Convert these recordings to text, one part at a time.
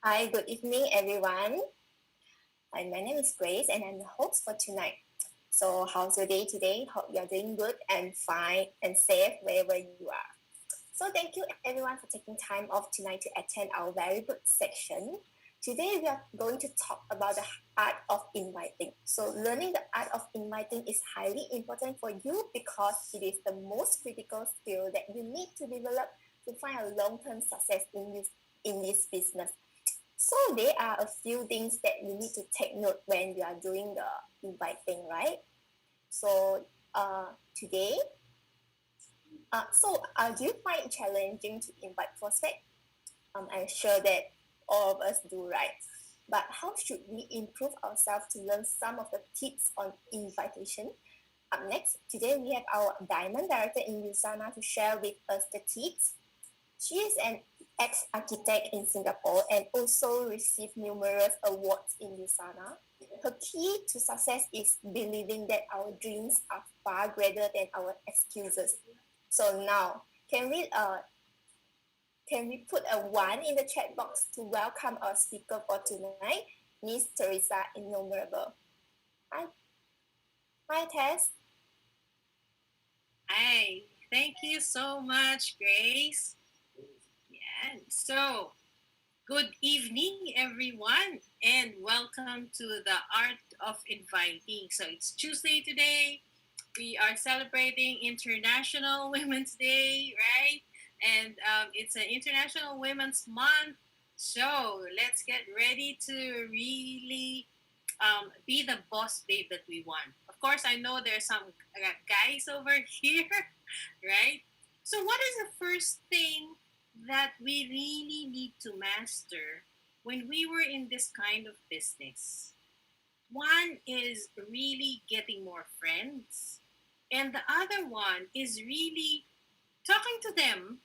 Hi, good evening, everyone. Hi, my name is Grace, and I'm the host for tonight. So, how's your day today? Hope you're doing good and fine and safe wherever you are. So, thank you, everyone, for taking time off tonight to attend our very good section. Today, we are going to talk about the art of inviting. So, learning the art of inviting is highly important for you because it is the most critical skill that you need to develop to find a long-term success in this business. So there are a few things that you need to take note when you are doing the inviting, right? So today, do you find it challenging to invite prospect? I'm sure that all of us do, right? But how should we improve ourselves to learn some of the tips on invitation? Up next, today we have our Diamond Director in Usana to share with us the tips. She is an ex-architect in Singapore and also received numerous awards in Usana. Her key to success is believing that our dreams are far greater than our excuses. So now, can we Can we put a one in the chat box to welcome our speaker for tonight, Miss Teresa Innumerable? Hi, hi, Tess. Hi, thank you so much, Grace. Yeah, so good evening, everyone, and welcome to the Art of Inviting. So it's Tuesday today. We are celebrating International Women's Day, right? And it's an International Women's Month. So let's get ready to really be the boss babe that we want. Of course, I know there's some guys over here, right? So, what is the first thing that we really need to master when we were in this kind of business? One is really getting more friends, and the other one is really talking to them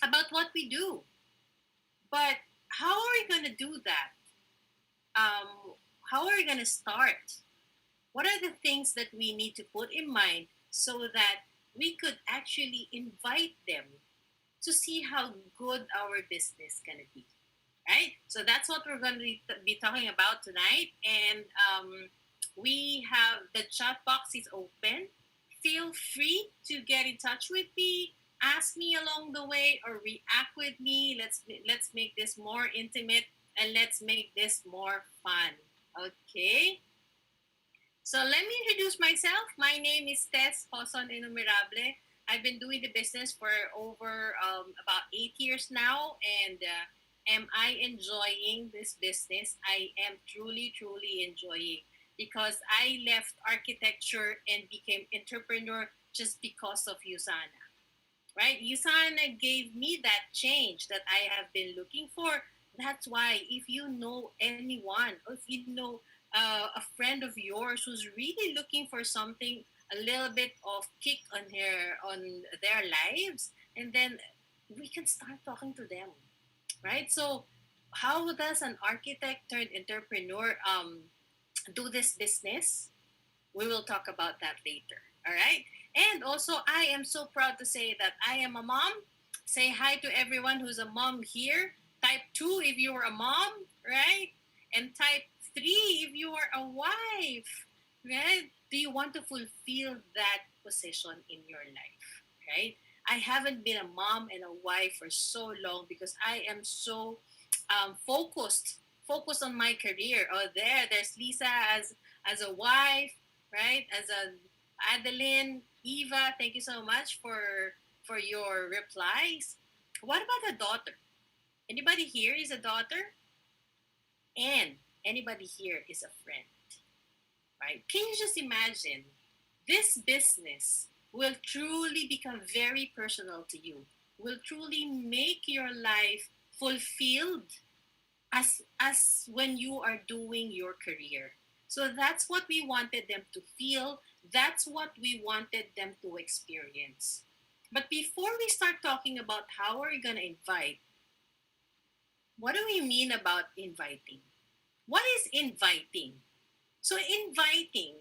about what we do. But how are we going to do that? How are we going to start? What are the things that we need to put in mind so that we could actually invite them to see how good our business going to be, right? So that's what we're going to be talking about tonight. And we have the chat box is open. Feel free to get in touch with me, ask me along the way, or react with me. Let's make this more intimate and let's make this more fun. Okay. So let me introduce myself. My name is Tess Hoson Enumerable. I've been doing the business for over about 8 years now, and am I enjoying this business? I am truly, truly enjoying because I left architecture and became entrepreneur just because of Usana. Right? Usana gave me that change that I have been looking for. That's why if you know anyone, or if you know a friend of yours who's really looking for something, a little bit of kick on their lives, and then we can start talking to them, right? So how does an architect turned entrepreneur do this business? We will talk about that later. All right. And also, I am so proud to say that I am a mom. Say hi to everyone who's a mom here. Type 2 if you are a mom, right? And type 3 if you are a wife, right? Do you want to fulfill that position in your life, right? I haven't been a mom and a wife for so long because I am so focused on my career. Oh, there's Lisa as a wife, right? As a Adeline, Eva, thank you so much for your replies. What about a daughter? Anybody here is a daughter? And anybody here is a friend, right? Can you just imagine this business will truly become very personal to you, will truly make your life fulfilled as when you are doing your career. So that's what we wanted them to feel. That's what we wanted them to experience. But before we start talking about how are we going to invite, what do we mean about inviting? What is inviting? So inviting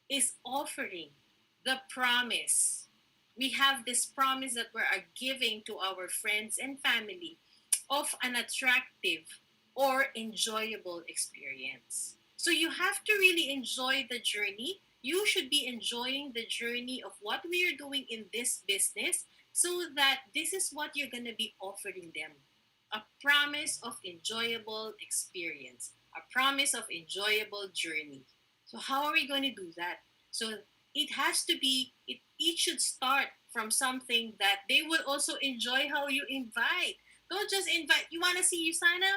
is offering the promise. We have this promise that we are giving to our friends and family of an attractive or enjoyable experience. So you have to really enjoy the journey. You should be enjoying the journey of what we are doing in this business so that this is what you're going to be offering them, a promise of enjoyable experience, a promise of enjoyable journey. So how are we going to do that? So it should start from something that they will also enjoy how you invite. Don't just invite. You want to see Usana?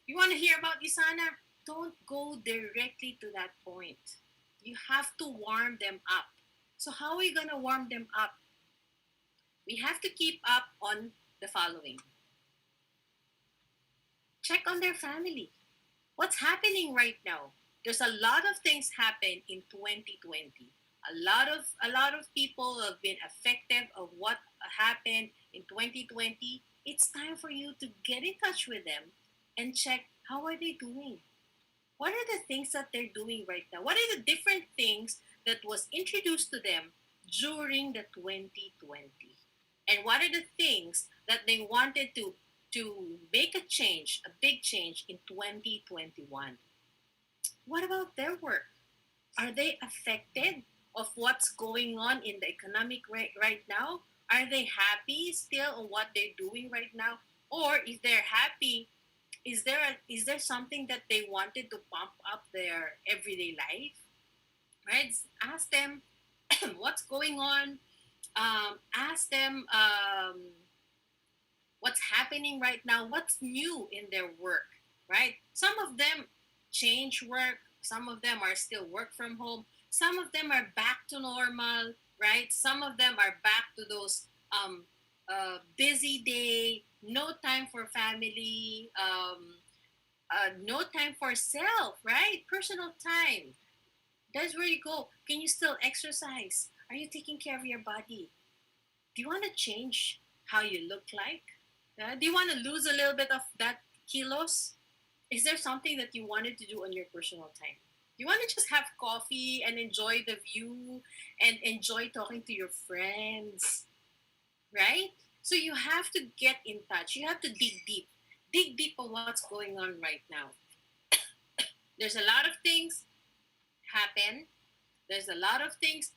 You want to hear about Usana? Don't go directly to that point. You have to warm them up. So how are we going to warm them up? We have to keep up on the following. Check on their family. What's happening right now? There's a lot of things happen in 2020. A lot of people have been affected of what happened in 2020. It's time for you to get in touch with them and check how are they doing. What are the things that they're doing right now? What are the different things that was introduced to them during the 2020? And what are the things that they wanted to to make a change, a big change in 2021. What about their work? Are they affected of what's going on in the economic right now? Are they happy still on what they're doing right now? Or if they're happy, is there something that they wanted to pump up their everyday life? Right? Ask them what's going on. Ask them what's happening right now, what's new in their work, right? Some of them change work, some of them are still work from home, some of them are back to normal, right? Some of them are back to those busy day, no time for family, no time for self, right? Personal time. That's where you go. Can you still exercise? Are you taking care of your body? Do you want to change how you look like? Do you want to lose a little bit of that kilos? Is there something that you wanted to do on your personal time? You want to just have coffee and enjoy the view and enjoy talking to your friends, right? So you have to get in touch. You have to dig deep. Dig deep on what's going on right now. There's a lot of things happen. There's a lot of things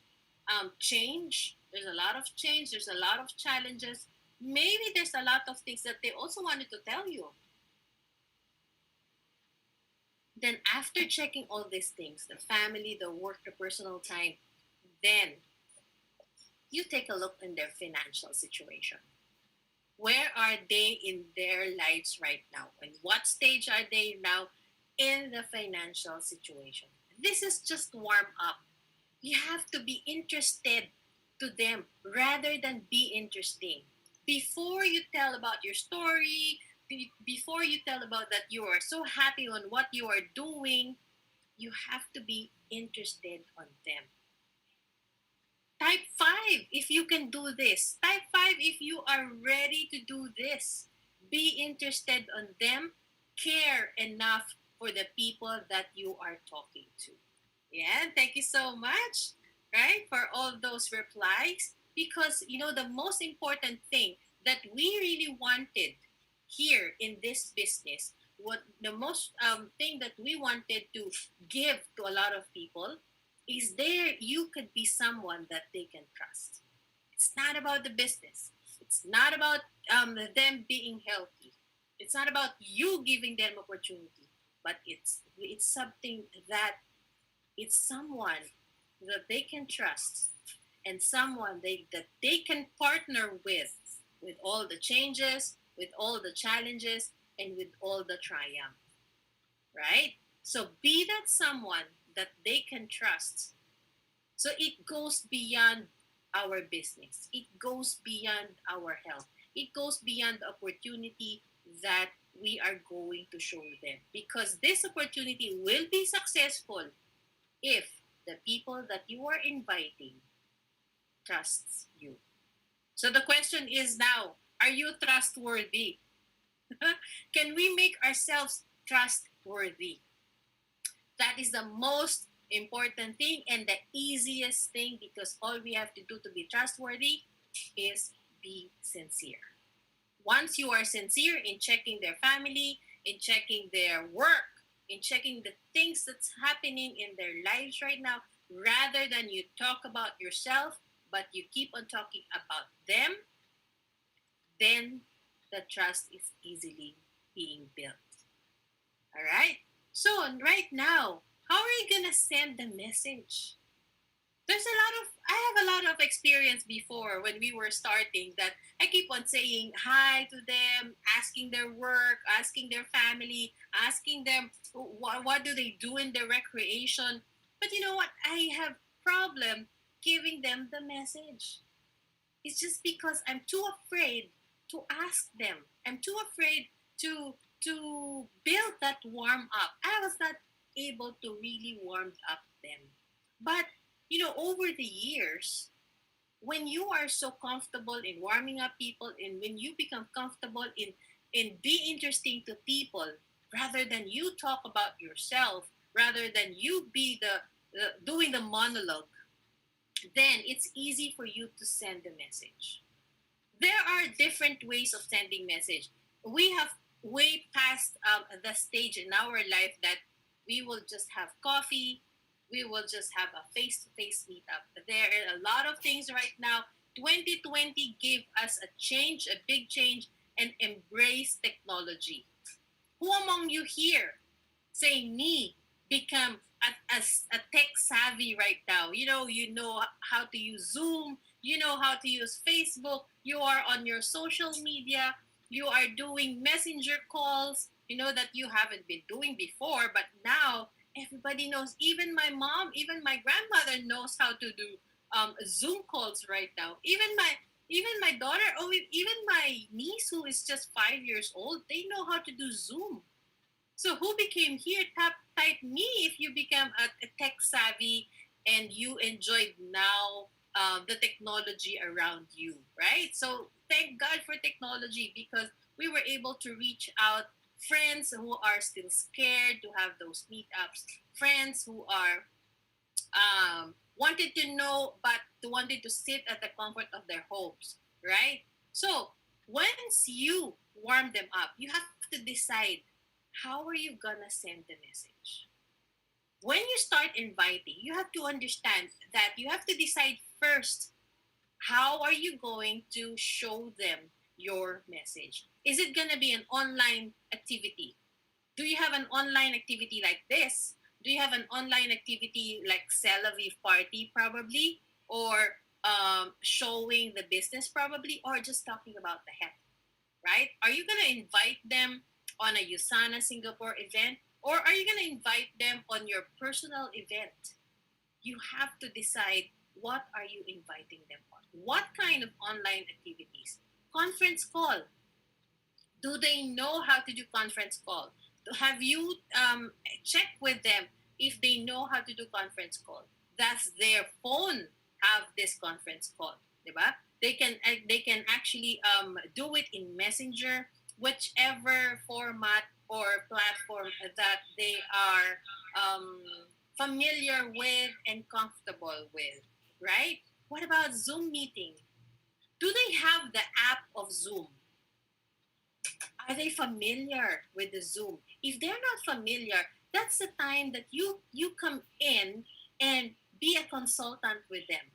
change. There's a lot of change. There's a lot of challenges. Maybe there's a lot of things that they also wanted to tell you. Then, after checking all these things, the family, the work, the personal time, then you take a look in their financial situation. Where are they in their lives right now? And what stage are they now in the financial situation? This is just warm up. You have to be interested to them rather than be interesting. Before you tell about your story, before you tell about that you are so happy on what you are doing, you have to be interested on them. Type 5 if you can do this. Type 5 if you are ready to do this. Be interested on them. Care enough for the people that you are talking to. Yeah, thank you so much, right, for all those replies. Because, the most important thing that we really wanted here in this business, what the most thing that we wanted to give to a lot of people is there you could be someone that they can trust. It's not about the business. It's not about them being healthy. It's not about you giving them opportunity, but it's something that it's someone that they can trust and someone that they can partner with all the changes, with all the challenges, and with all the triumph, right? So be that someone that they can trust. So it goes beyond our business. It goes beyond our health. It goes beyond the opportunity that we are going to show them. Because this opportunity will be successful if the people that you are inviting trusts you. So the question is now, are you trustworthy? Can we make ourselves trustworthy? That is the most important thing and the easiest thing, because all we have to do to be trustworthy is be sincere. Once you are sincere in checking their family, in checking their work, in checking the things that's happening in their lives right now, rather than you talk about yourself, but you keep on talking about them, then the trust is easily being built. All right? So, right now, how are you going to send the message? I have a lot of experience before when we were starting that I keep on saying hi to them, asking their work, asking their family, asking them what do they do in their recreation. But you know what? I have problem giving them the message. It's just because I'm too afraid to ask them. I'm too afraid to build that warm up. I was not able to really warm up them. But over the years, when you are so comfortable in warming up people and when you become comfortable in be interesting to people rather than you talk about yourself, rather than you be the doing the monologue, then it's easy for you to send the message. There are different ways of sending message. we have way past the stage in our life that we will just have coffee, we will just have a face-to-face meetup. There are a lot of things right now. 2020 gave us a change, a big change, and embrace technology. Who among you here, say me, become a tech savvy right now? You know how to use Zoom, you know how to use Facebook, you are on your social media, you are doing messenger calls, that you haven't been doing before, but now everybody knows. Even my mom, even my grandmother knows how to do Zoom calls right now. Even my daughter, even my niece who is just 5 years old, they know how to do Zoom. So who became here? Type me if you become a tech savvy and you enjoyed now the technology around you, right? So thank God for technology because we were able to reach out friends who are still scared to have those meetups, friends who are wanted to know but wanted to sit at the comfort of their homes, right? So once you warm them up, you have to decide how are you gonna send the message. When you start inviting, you have to understand that you have to decide first how are you going to show them your message. Is it gonna be an online activity? Do you have an online activity like this? Do you have an online activity like Sell a Vive Party, probably? Or showing the business, probably? Or just talking about the health, right? Are you going to invite them on a USANA Singapore event? Or are you going to invite them on your personal event? You have to decide what are you inviting them on. What kind of online activities? Conference call. Do they know how to do conference call? Have you checked with them if they know how to do conference call? Does their phone have this conference call? Diba? They can actually do it in Messenger, whichever format or platform that they are um, familiar with and comfortable with, right? What about Zoom meeting? Do they have the app of Zoom? Are they familiar with the Zoom? If they're not familiar, that's the time that you come in and be a consultant with them.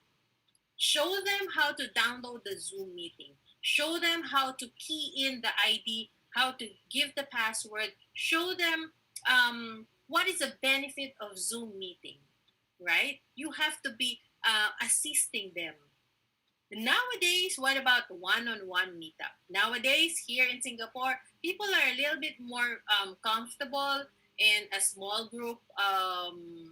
Show them how to download the Zoom meeting. Show them how to key in the ID, how to give the password. Show them what is the benefit of Zoom meeting, right? You have to be assisting them. Nowadays, what about one-on-one meetup? Nowadays, here in Singapore, people are a little bit more comfortable in a small group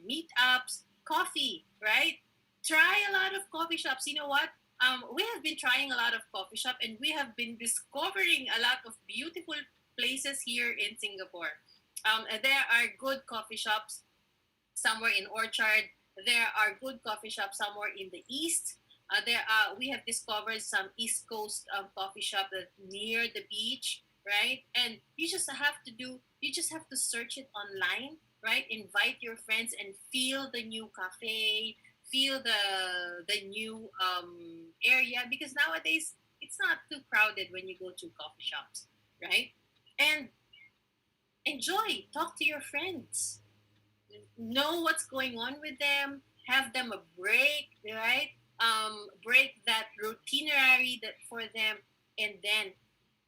meetups, coffee, right? Try a lot of coffee shops. You know what? We have been trying a lot of coffee shop, and we have been discovering a lot of beautiful places here in Singapore. There are good coffee shops somewhere in Orchard. There are good coffee shops somewhere in the east. We have discovered some East Coast coffee shop that near the beach, right? And you just have to search it online, right? Invite your friends and feel the new cafe, feel the new area because nowadays it's not too crowded when you go to coffee shops, right? And enjoy, talk to your friends, know what's going on with them, have them a break, right? Break that routinary that for them, and then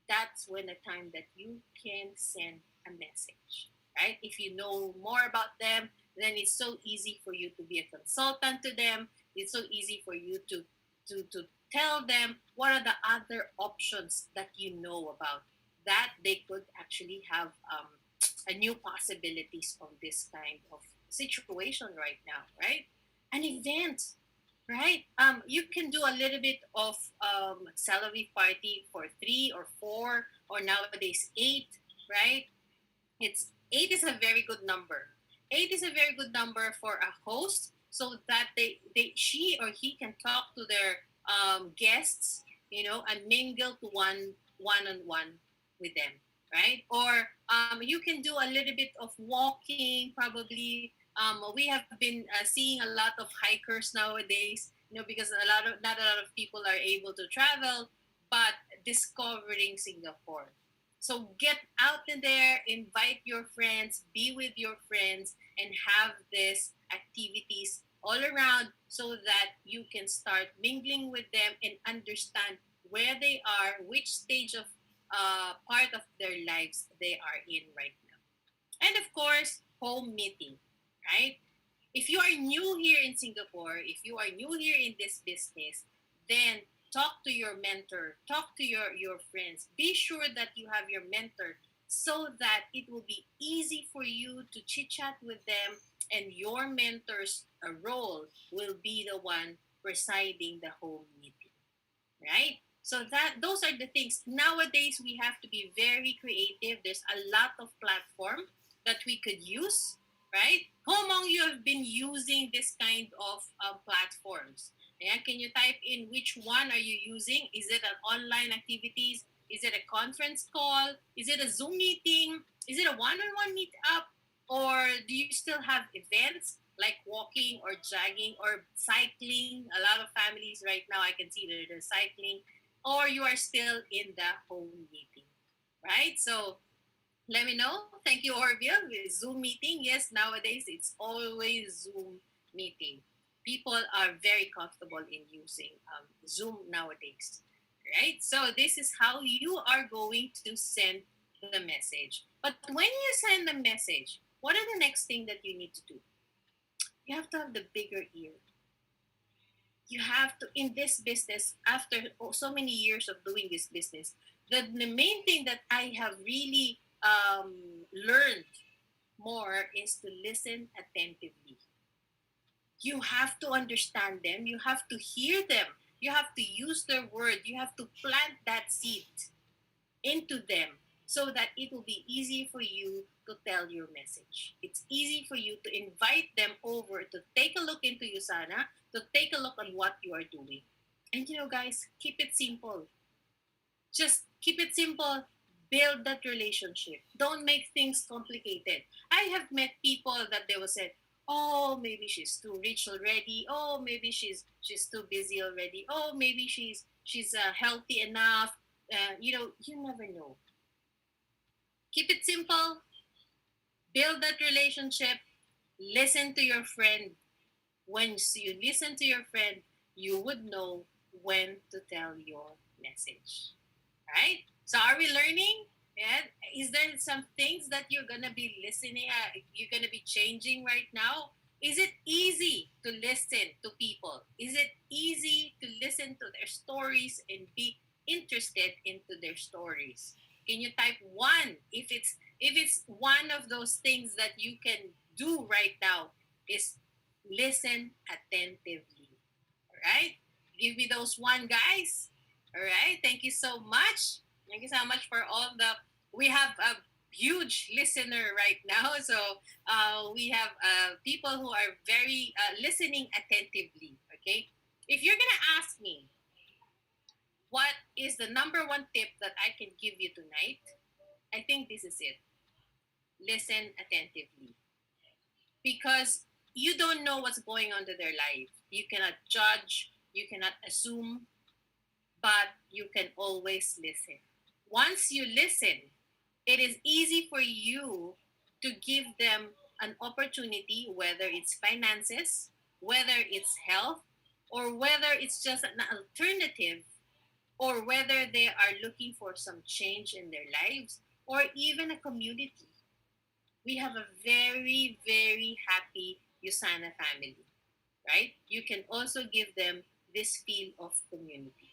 that's when the time that you can send a message, right? If you know more about them, then it's so easy for you to be a consultant to them. It's so easy for you to tell them what are the other options that you know about that they could actually have a new possibilities of this kind of situation right now, right? An event, right? You can do a little bit of salary party for 3 or 4 or nowadays 8, right? It's 8 is a very good number. 8 is a very good number for a host so that she or he can talk to their guests, and mingle to one on one with them, right? Or you can do a little bit of walking, probably. We have been seeing a lot of hikers nowadays, because not a lot of people are able to travel, but discovering Singapore. So get out in there, invite your friends, be with your friends, and have these activities all around so that you can start mingling with them and understand where they are, which stage of part of their lives they are in right now. And of course, home meeting, right? If you are new here in Singapore, if you are new here in this business, then talk to your mentor, talk to your friends. Be sure that you have your mentor so that it will be easy for you to chit chat with them, and your mentor's role will be the one presiding the home meeting, right? So that those are the things. Nowadays we have to be very creative. There's a lot of platform that we could use, right? How long you have been using this kind of platforms? Yeah, can you type in which one are you using? Is it an online activities? Is it a conference call? Is it a Zoom meeting? Is it a one-on-one meetup? Or do you still have events like walking or jogging or cycling? A lot of families right now, I can see that they're cycling, or you are still in the home meeting, right? So let me know. Thank you, Orville. With Zoom meeting, yes, nowadays it's always Zoom meeting. People are very comfortable in using Zoom nowadays, right? So this is how you are going to send the message. But when you send the message, what are the next thing that you need to do? You have to have the bigger ear. You have to, in this business, after so many years of doing this business, the main thing that I have really learned more is to listen attentively. You have to understand them, you have to hear them, you have to use their word, you have to plant that seed into them so that it will be easy for you to tell your message. It's easy for you to invite them over to take a look into Usana, to take a look on what you are doing. And guys, keep it simple. Just keep it simple. Build that relationship. Don't make things complicated. I have met people that they will say, "Oh, maybe she's too rich already. Oh, maybe she's too busy already. Oh, maybe she's healthy enough." You never know. Keep it simple. Build that relationship. Listen to your friend. Once you listen to your friend, you would know when to tell your message. Right? So are we learning? Yeah. Is there some things that you're gonna be listening at, you're gonna be changing right now? Is it easy to listen to people? Is it easy to listen to their stories and be interested into their stories? Can you type one if it's one of those things that you can do right now is listen attentively. All right? Give me those one, guys. All right. Thank you so much. Thank you so much for all the. We have a huge listener right now. So we have people who are very listening attentively. Okay. If you're going to ask me what is the number one tip that I can give you tonight, I think this is it. Listen attentively. Because you don't know what's going on to their life. You cannot judge, you cannot assume, but you can always listen. Once you listen, it is easy for you to give them an opportunity, whether it's finances, whether it's health, or whether it's just an alternative, or whether they are looking for some change in their lives, or even a community. We have a very, very happy Usana family, right? You can also give them this feel of community.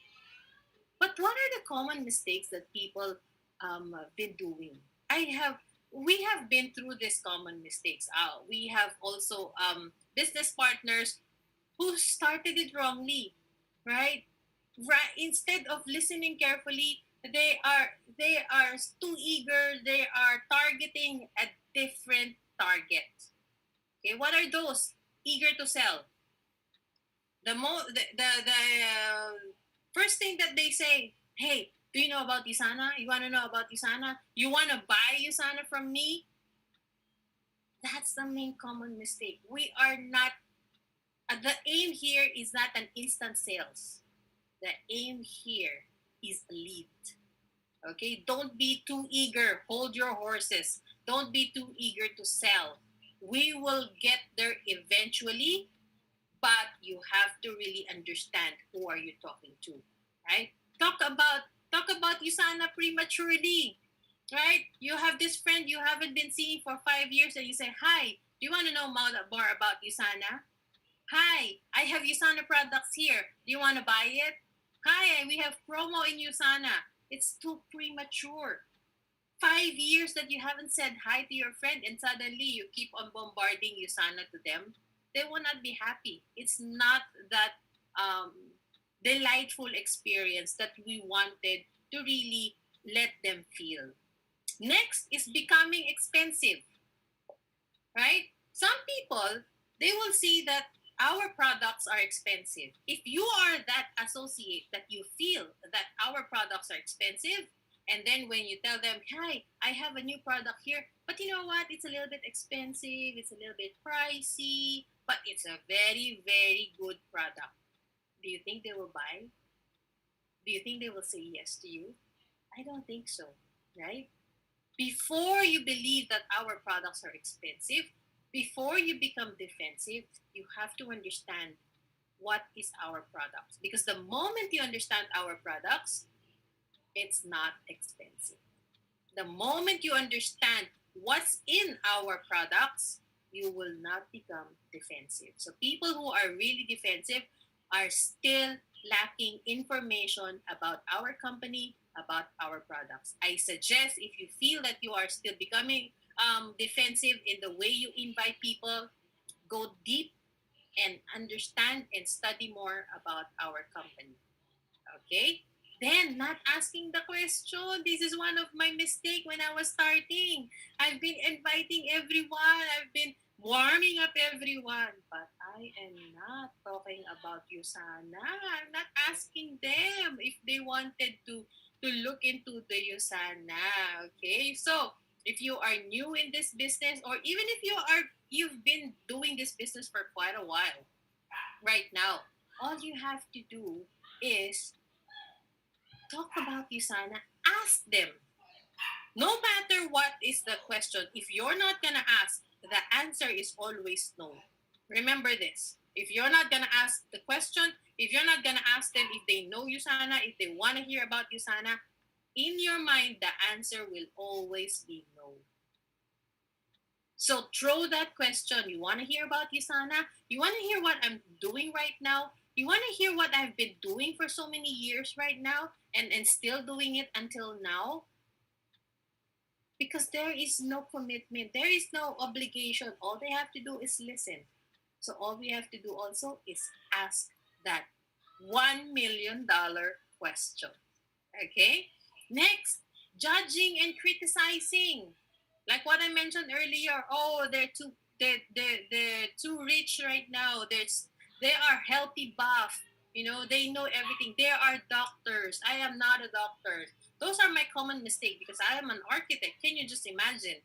But what are the common mistakes that people been doing? We have been through these common mistakes. We have also business partners who started it wrongly, right? Right. Instead of listening carefully, they are too eager. They are targeting a different target. Okay, what are those? Eager to sell. The first thing that they say, hey, do you know about Isana? You want to know about Isana? You want to buy Isana from me? That's the main common mistake. We are not. The aim here is not an instant sales. The aim here is a lead. Okay, don't be too eager. Hold your horses. Don't be too eager to sell. We will get there eventually, but you have to really understand who are you talking to, right? Talk about talk about Usana prematurely, right? You have this friend you haven't been seeing for 5 years, and you say, "Hi, do you want to know more about Usana? Hi, I have Usana products here. Do you want to buy it? Hi, we have promo in Usana." It's too premature. 5 years that you haven't said hi to your friend, and suddenly you keep on bombarding Usana to them, they will not be happy. It's not that um, delightful experience that we wanted to really let them feel. Next is becoming expensive, right? Some people, they will see that our products are expensive. If you are that associate that you feel that our products are expensive, and then when you tell them, "Hi, I have a new product here, but you know what? It's a little bit expensive, it's a little bit pricey, but it's a very, very good product." Do you think they will buy? Do you think they will say yes to you? I don't think so, right? Before you believe that our products are expensive, before you become defensive, you have to understand what is our products. Because the moment you understand our products, it's not expensive. The moment you understand what's in our products, you will not become defensive. So people who are really defensive are still lacking information about our company, about our products. I suggest if you feel that you are still becoming defensive in the way you invite people, go deep and understand and study more about our company. Okay? Then, not asking the question. This is one of my mistake when I was starting. I've been inviting everyone. I've been warming up everyone. But I am not talking about Usana. I'm not asking them if they wanted to look into the Usana. Okay? So, if you are new in this business, or even if you've been doing this business for quite a while right now, all you have to do is talk about Usana, ask them. No matter what is the question, if you're not gonna ask, the answer is always no. Remember this. If you're not gonna ask the question, if you're not gonna ask them if they know Usana, if they wanna hear about Usana, in your mind, the answer will always be no. So throw that question. You want to hear about Yusana? You want to hear what I'm doing right now? You want to hear what I've been doing for so many years right now, and still doing it until now? Because there is no commitment, there is no obligation. All they have to do is listen. So all we have to do also is ask that $1 million question. Okay? Next, judging and criticizing. Like what I mentioned earlier, oh, they're too rich right now. They are healthy buff. They know everything. They are doctors. I am not a doctor. Those are my common mistake because I am an architect. Can you just imagine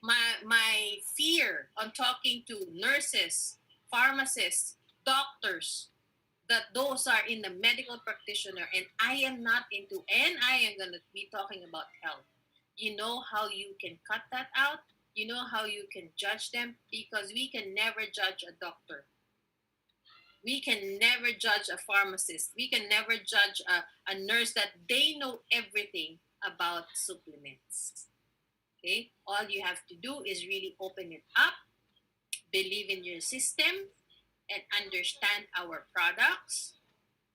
my fear on talking to nurses, pharmacists, doctors, that those are in the medical practitioner, and I am not into, and I am going to be talking about health. You know how you can cut that out? You know how you can judge them? Because we can never judge a doctor. We can never judge a pharmacist. We can never judge a nurse that they know everything about supplements. Okay? All you have to do is really open it up, believe in your system, and understand our products,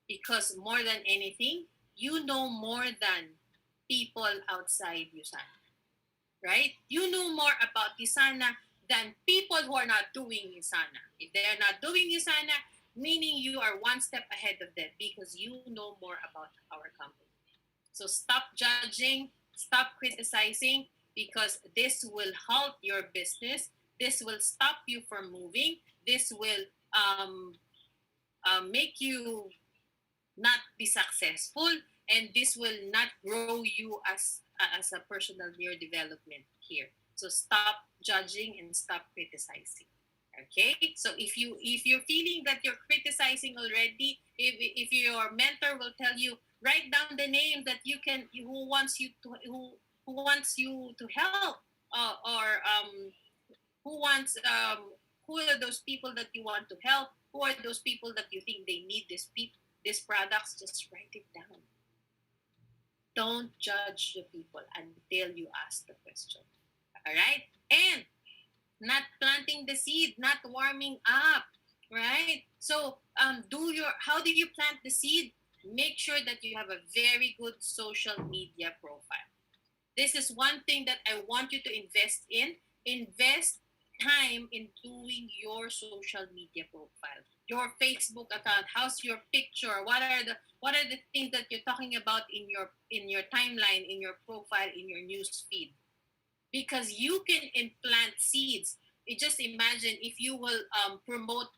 because more than anything, you know more than people outside Usana, right? You know more about Usana than people who are not doing Usana. If they are not doing Usana, meaning you are one step ahead of them because you know more about our company. So stop judging, stop criticizing, because this will halt your business. This will stop you from moving. This will make you not be successful, and this will not grow you as a personal development here. So stop judging and stop criticizing. Okay, so if you're feeling that you're criticizing already, if your mentor will tell you, write down the names that you can who wants you to help, or who wants who are those people that you want to help, who are those people that you think they need these products, just write it down. Don't judge the people until you ask the question. All right, and not planting the seed, not warming up, right? So, how do you plant the seed? Make sure that you have a very good social media profile. This is one thing that I want you to invest in. Invest time in doing your social media profile, your Facebook account. How's your picture? What are the things that you're talking about in your timeline, in your profile, in your news feed? Because you can implant seeds. Just imagine if you will promote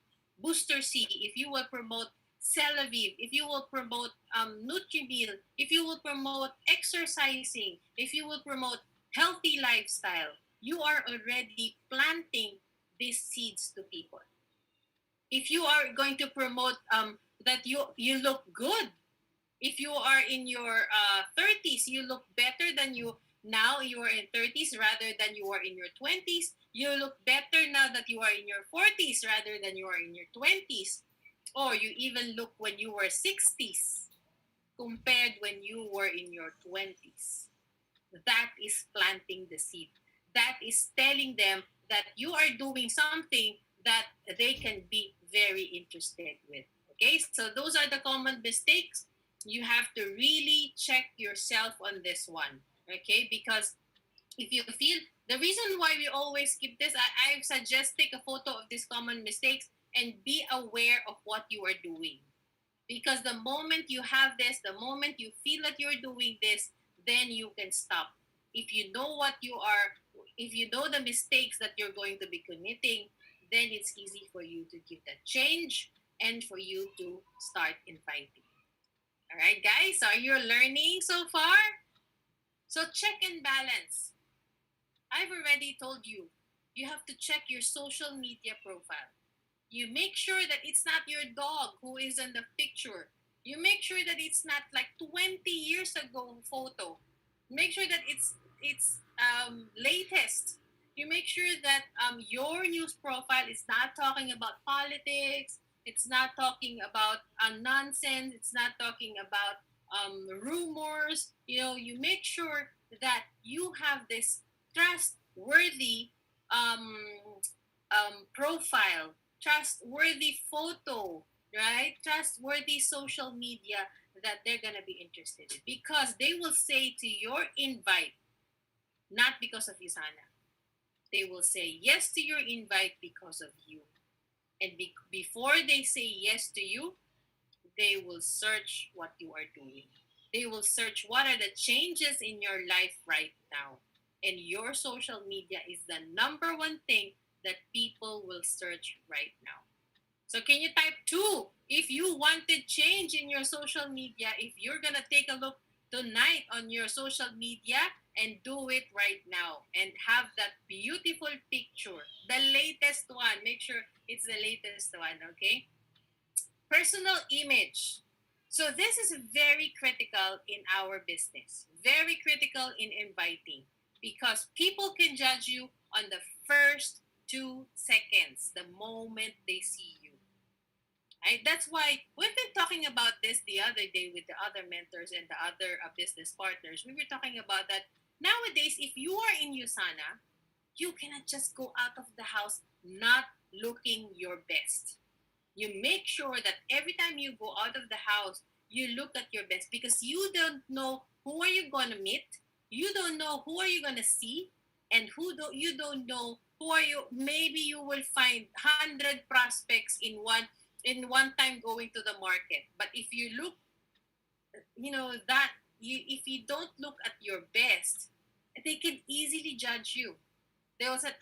Booster C, if you will promote Celavive, if you will promote Nutrimeal, if you will promote exercising, if you will promote healthy lifestyle, you are already planting these seeds to people. If you are going to promote that you look good, if you are in your 30s, you look better than you are in 30s rather than you are in your 20s. You look better now that you are in your 40s rather than you are in your 20s. Or you even look when you were 60s compared when you were in your 20s. That is planting the seed. That is telling them that you are doing something that they can be very interested with. Okay, so those are the common mistakes. You have to really check yourself on this one. Okay, because if you feel, the reason why we always keep this, I suggest take a photo of these common mistakes and be aware of what you are doing. Because the moment you have this, the moment you feel that you're doing this, then you can stop. If you know what you are, if you know the mistakes that you're going to be committing, then it's easy for you to give that change and for you to start inviting. All right, guys, are you learning so far? So check and balance. I've already told you, you have to check your social media profile. You make sure that it's not your dog who is in the picture. You make sure that it's not like 20 years ago photo. Make sure that it's latest. You make sure that your news profile is not talking about politics. It's not talking about nonsense. It's not talking about rumors. You make sure that you have this trustworthy um, profile, trustworthy photo, right? Trustworthy social media that they're gonna be interested in, because they will say to your invite, not because of Isana. They will say yes to your invite because of you. And before they say yes to you, they will search what you are doing. They will search what are the changes in your life right now. And your social media is the number one thing that people will search right now. So can you type two if you wanted change in your social media? If you're gonna take a look tonight on your social media and do it right now and have that beautiful picture, the latest one. Make sure it's the latest one, okay? Personal image. So this is very critical in our business. Very critical in inviting, because people can judge you on the first 2 seconds, the moment they see you. Right? That's why we've been talking about this the other day with the other mentors and the other business partners. We were talking about that nowadays, if you are in USANA, you cannot just go out of the house not looking your best. You make sure that every time you go out of the house, you look at your best, because you don't know who are you going to meet. You don't know who are you going to see, and you don't know who are you. Maybe you will find 100 prospects in one time going to the market. But if you look, that if you don't look at your best, they can easily judge you. They will say,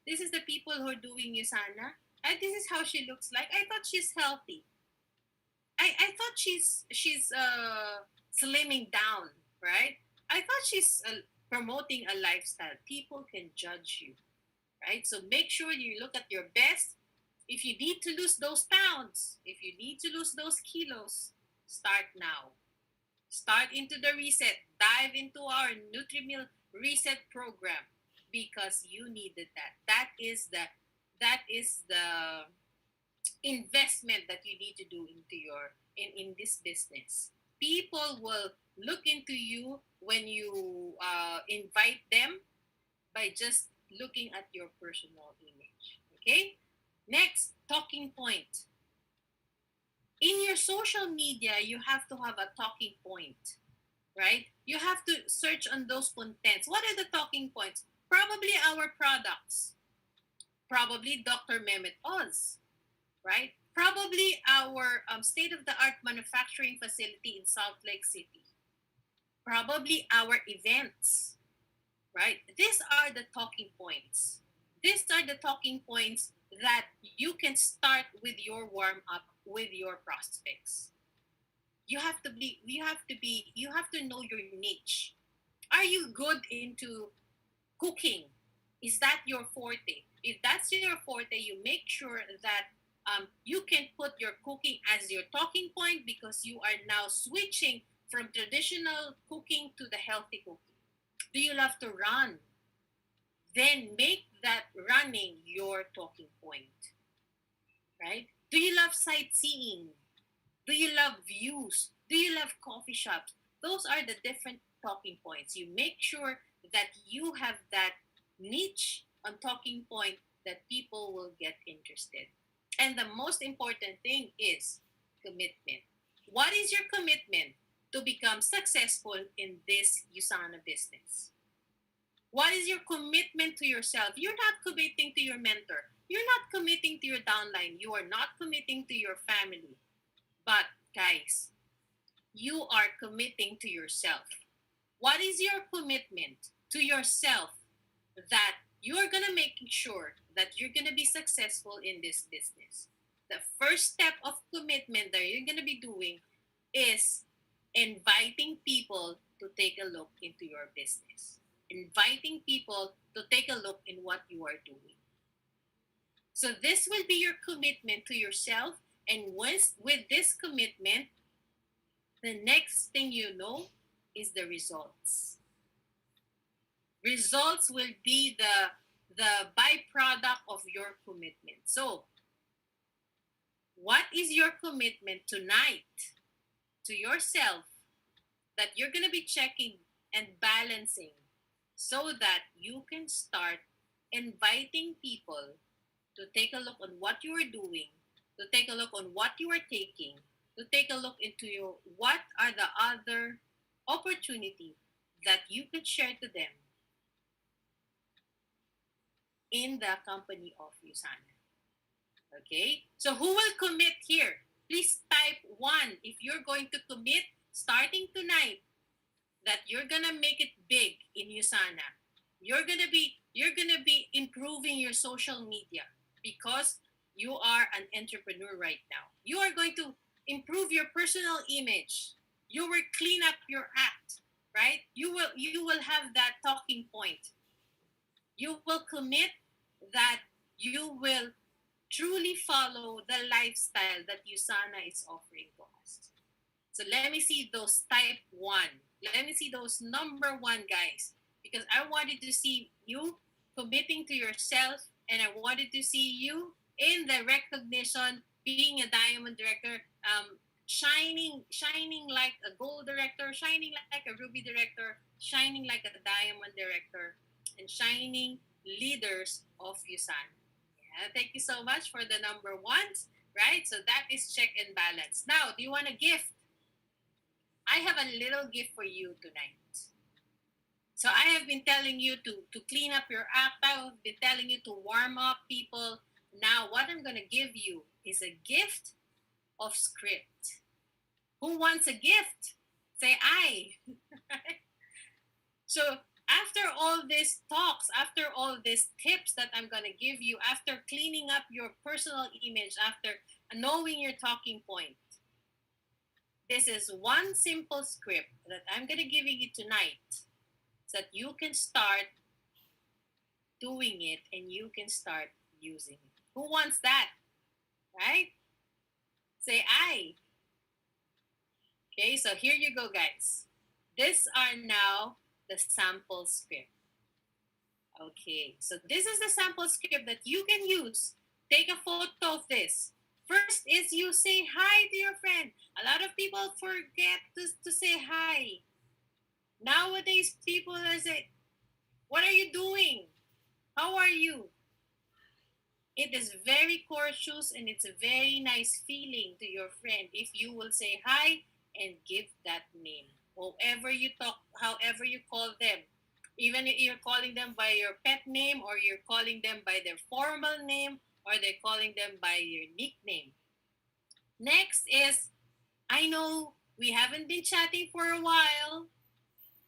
this is the people who are doing Usana, and this is how she looks like. I thought she's healthy. I thought she's slimming down, right? I thought she's promoting a lifestyle. People can judge you. right? So make sure you look at your best. If you need to lose those pounds, if you need to lose those kilos, start now. Start into the reset. Dive into our NutriMill reset program because you needed that. That is the investment that you need to do into your in this business. People will look into you when you invite them by just looking at your personal image. Okay? Next, talking point. In your social media, you have to have a talking point, right? You have to search on those contents. What are the talking points? Probably our products, probably Dr. Mehmet Oz, right? Probably our state of the art manufacturing facility in Salt Lake City, probably our events, right? These are the talking points. These are the talking points that you can start with your warm up with your prospects. You have to know your niche. Are you good into cooking? Is that your forte? If that's your forte, you make sure that you can put your cooking as your talking point because you are now switching from traditional cooking to the healthy cooking. Do you love to run? Then make that running your talking point, right? Do you love sightseeing? Do you love views? Do you love coffee shops? Those are the different talking points. You make sure that you have that niche on talking point that people will get interested. And the most important thing is commitment. What is your commitment to become successful in this Usana business? What is your commitment to yourself? You're not committing to your mentor. You're not committing to your downline. You are not committing to your family. But, guys, you are committing to yourself. What is your commitment to yourself that you're going to make sure that you're going to be successful in this business? The first step of commitment that you're going to be doing is inviting people to take a look into your business. Inviting people to take a look in what you are doing. So this will be your commitment to yourself. And once with this commitment, the next thing you know is the results. Results will be the byproduct of your commitment. So, what is your commitment tonight to yourself that you're going to be checking and balancing so that you can start inviting people to take a look on what you are doing, to take a look on what you are taking, to take a look into your what are the other opportunity that you could share to them in the company of Usana. Okay? So who will commit here? Please type 1 if you're going to commit starting tonight that you're gonna make it big in Usana. You're gonna be improving your social media because you are an entrepreneur right now. You are going to improve your personal image. You will clean up your act, right? You will have that talking point. You will commit that you will truly follow the lifestyle that Usana is offering to us. So let me see those type 1. Let me see those number 1 guys because I wanted to see you committing to yourself and I wanted to see you in the recognition being a diamond director, shining like a gold director, shining like a ruby director, shining like a diamond director, and shining leaders of Yusan. Yeah, thank you so much for the number 1s, right? So that is check and balance. Now, do you want a gift? I have a little gift for you tonight. So I have been telling you to clean up your act. I have been telling you to warm up people. Now, what I'm going to give you is a gift of script. Who wants a gift? Say I. So after all these talks, after all these tips that I'm going to give you, after cleaning up your personal image, after knowing your talking point, this is one simple script that I'm going to give you tonight so that you can start doing it and you can start using it. Who wants that? Right? Say I. Okay, so here you go, guys. These are now the sample script. Okay, so this is the sample script that you can use. Take a photo of this. First is you say hi to your friend. A lot of people forget to say hi. Nowadays, people are saying, "What are you doing? How are you?" It is very courteous and it's a very nice feeling to your friend if you will say hi and give that name. However you talk, however you call them. Even if you're calling them by your pet name or you're calling them by their formal name or they're calling them by your nickname. Next is, I know we haven't been chatting for a while,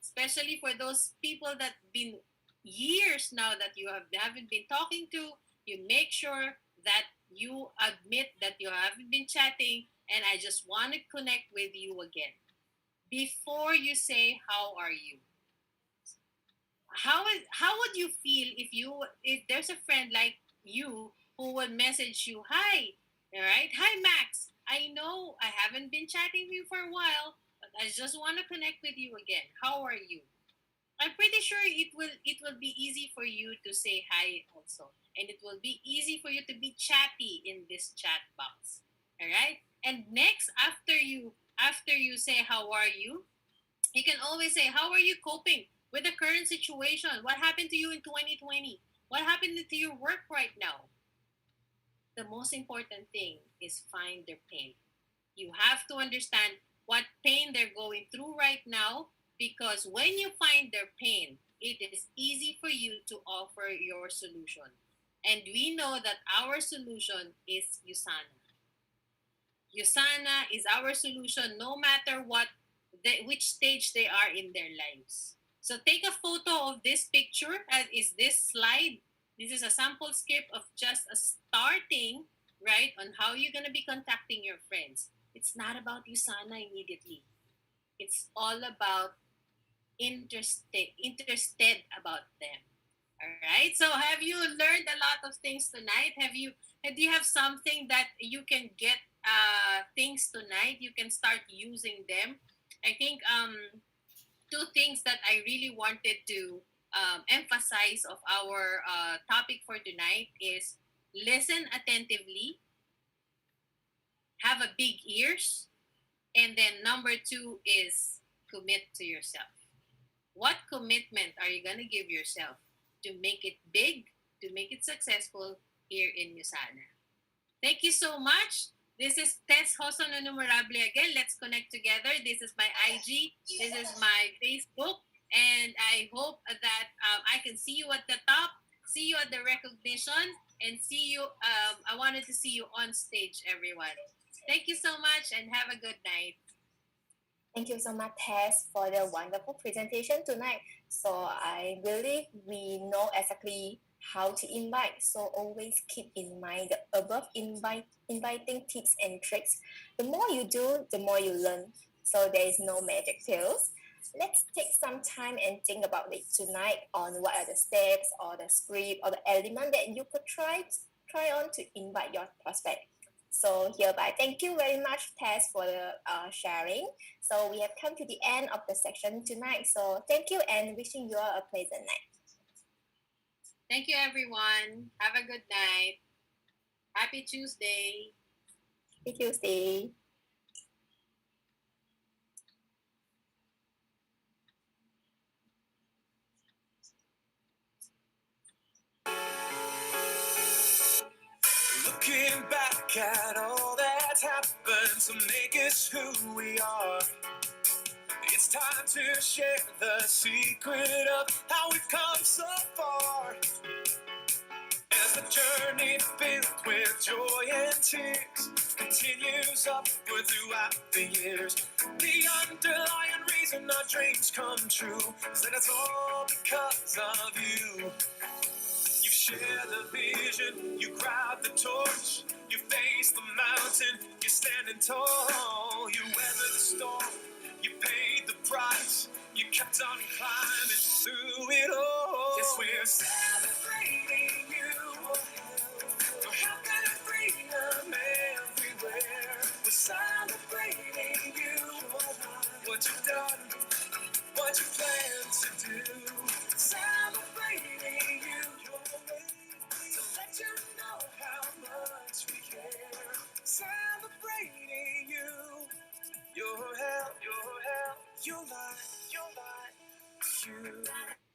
especially for those people that been years now that you haven't been talking to. You make sure that you admit that you haven't been chatting and I just want to connect with you again. Before you say how are you, how would you feel if there's a friend like you who would message you, "Hi, all right, hi Max, I know I haven't been chatting with you for a while, but I just want to connect with you again. How are you?" I'm pretty sure it will be easy for you to say hi also, and it will be easy for you to be chatty in this chat box. All right. And next, after you say how are you can always say, "How are you coping with the current situation? What happened to you in 2020? What happened to your work right now?" The most important thing is find their pain. You have to understand what pain they're going through right now because when you find their pain, it is easy for you to offer your solution. And we know that our solution is Usana. Usana is our solution no matter which stage they are in their lives. So take a photo of this picture as is this slide. This is a sample script of just a starting, right, on how you're going to be contacting your friends. It's not about Usana immediately. It's all about interested about them. All right. So have you learned a lot of things tonight? Do you have something that you can get things tonight? You can start using them. I think two things that I really wanted to emphasize of our topic for tonight is listen attentively, have a big ears, and then number two is commit to yourself. What commitment are you gonna give yourself to make it big, to make it successful here in Usana? Thank you so much. This is Tess Hoson Numerable again. Let's connect together. This is my IG. This is my Facebook. And I hope that I can see you at the top, see you at the recognition, and see you. I wanted to see you on stage, everyone. Thank you so much and have a good night. Thank you so much, Tess, for the wonderful presentation tonight. So I believe we know exactly how to invite. So always keep in mind the above inviting tips and tricks. The more you do, the more you learn. So there is no magic pills. Let's take some time and think about it tonight on what are the steps or the script or the element that you could try on to invite your prospect. So hereby, thank you very much, Tess, for the sharing. So we have come to the end of the section tonight. So thank you and wishing you all a pleasant night. Thank you, everyone. Have a good night. Happy Tuesday. Happy Tuesday. Looking back at all that's happened to make us who we are, it's time to share the secret of how we've come so far. As the journey filled with joy and tears continues upward throughout the years, the underlying reason our dreams come true is that it's all because of you. You share the vision, you grab the torch, you face the mountain, you're standing tall. You weather the storm, you paid the price, you kept on climbing through it all. Yes, we're celebrating what you've done, what you plan to do. Celebrating you, your way, to let you know how much we care. Celebrating you, your health, your life, you.